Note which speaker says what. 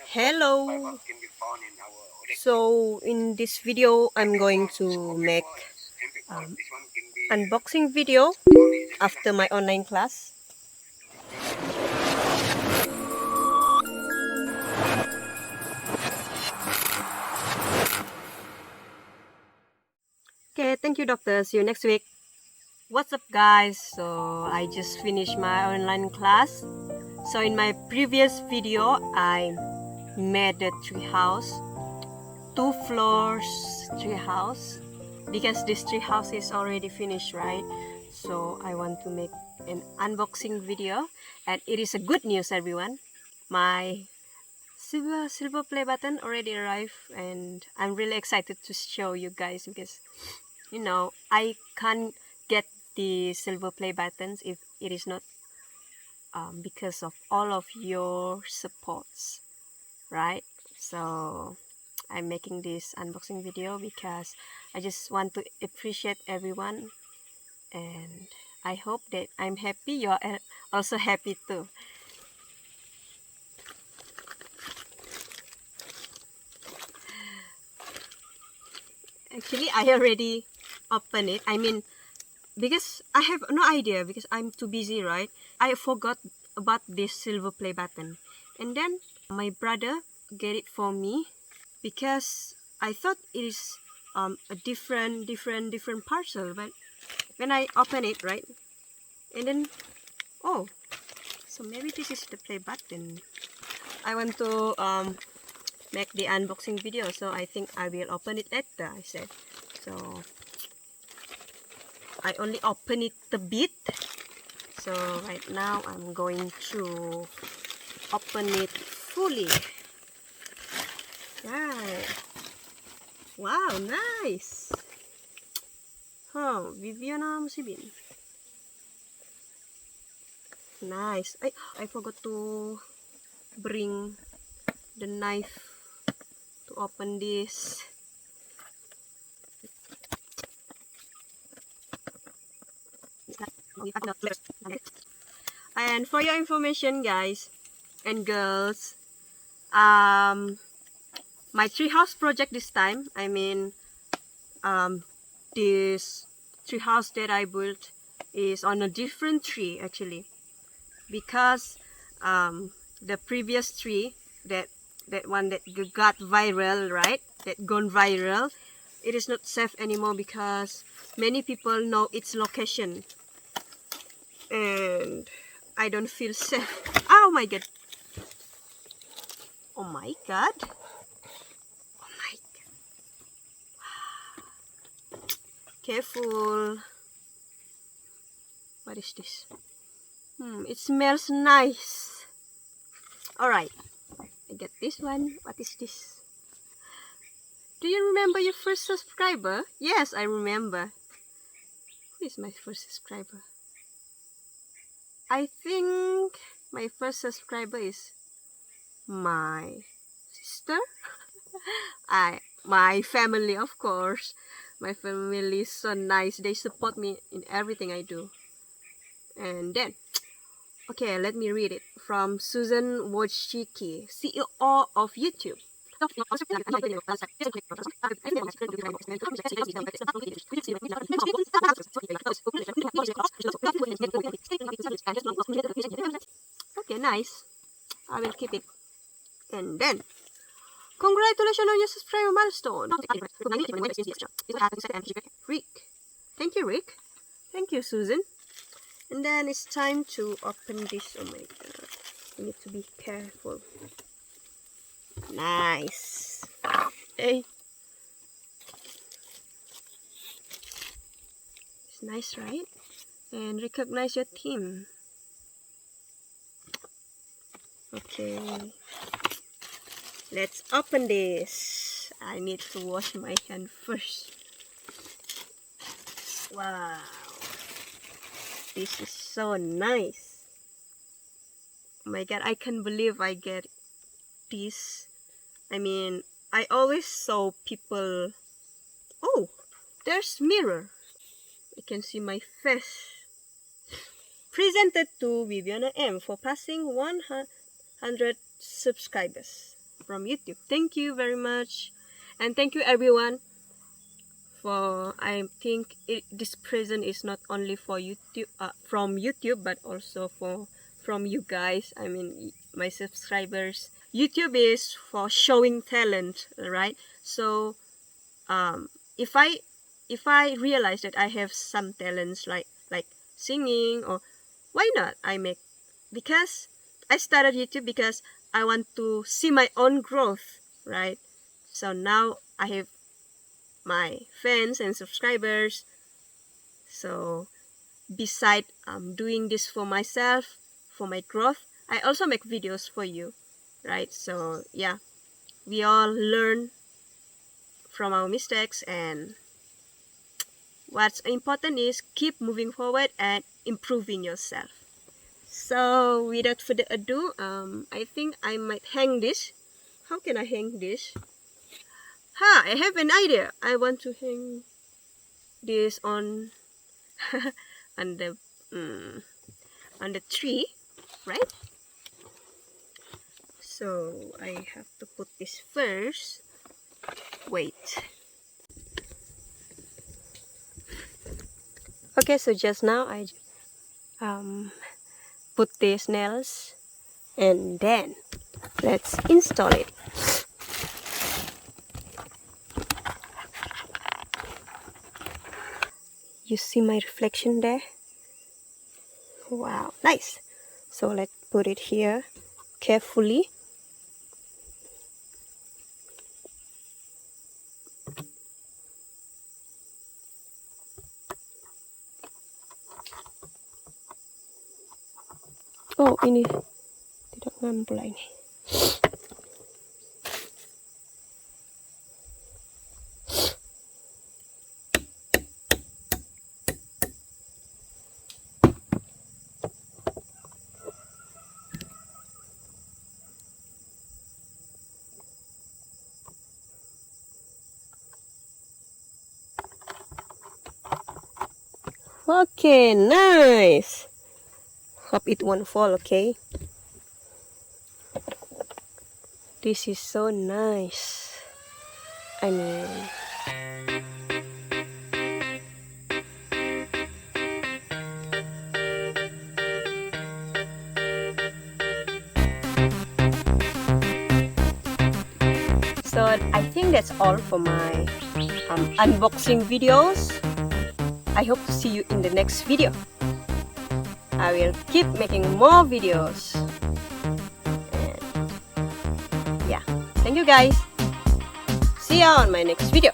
Speaker 1: Hello. So in this video, I'm going to make unboxing video after my online class. Okay, thank you, doctor. See you next week. What's up, guys? So I just finished my online class. So in my previous video, I made a tree house, 2 floors tree house, because this tree house is already finished, right? So I want to make an unboxing video, and it is a good news, everyone. My silver play button already arrived, and I'm really excited to show you guys because I can't get the silver play buttons if it is not because of all of your supports, right? So I'm making this unboxing video because I just want to appreciate everyone, and I hope that I'm happy, you're also happy too. Actually, I already opened it. I mean, because I have no idea because I'm too busy, right? I forgot about this silver play button, and then my brother get it for me because I thought it is a different parcel. But when I open it, right, and then oh, so maybe this is the play button. I want to make the unboxing video, so I think I will open it later, I said. So I only open it a bit. So right now I'm going to open it fully. Right. Wow, nice. Oh, Viviana Musibin. Nice. I forgot to bring the knife to open this. And for your information, guys and girls, my treehouse project this time, I mean, this treehouse that I built is on a different tree actually, because the previous tree, that one that got viral, right, that gone viral, it is not safe anymore because many people know its location, and I don't feel safe. Oh my god. Oh my god. Oh my god. Careful. What is this? It smells nice. Alright. I get this one. What is this? Do you remember your first subscriber? Yes, I remember. Who is my first subscriber? I think my first subscriber is my sister. My family, of course. My family is so nice. They support me in everything I do. And then, okay, let me read it from Susan Wojcicki, CEO of YouTube. Okay, nice. I will keep it. And then, congratulations on your subscriber milestone. Rick. Thank you, Rick. Thank you, Susan. And then it's time to open this. Oh my god. You need to be careful. Nice. Hey. It's nice, right? And recognize your team. Okay. Let's open this. I need to wash my hand first. Wow. This is so nice. Oh my god, I can't believe I get this. I mean, I always saw people. Oh, there's mirror. You can see my face. presented to Viviana M for passing 100 subscribers from YouTube. Thank you very much, and thank you everyone for. I think this present is not only for YouTube, from YouTube, but also from you guys. I mean, my subscribers. YouTube is for showing talent, right? So if I realize that I have some talents like singing, or why not I make, because I started YouTube because I want to see my own growth, right? So now I have my fans and subscribers. So beside doing this for myself, for my growth, I also make videos for you, right? So yeah, we all learn from our mistakes, and what's important is keep moving forward and improving yourself. So without further ado, I think I might hang this. How can I hang this? I have an idea. I want to hang this on on the on the tree, right? So I have to put this first. Wait. Okay, so just now I put these nails, and then let's install it. You see my reflection there? Wow, nice. So let's put it here carefully. Oh, ini tidak ngampul ini. Okay, nice. Hope it won't fall, okay? This is so nice. I mean, so I think that's all for my unboxing videos. I hope to see you in the next video. I will keep making more videos. And yeah, thank you guys. See you on my next video.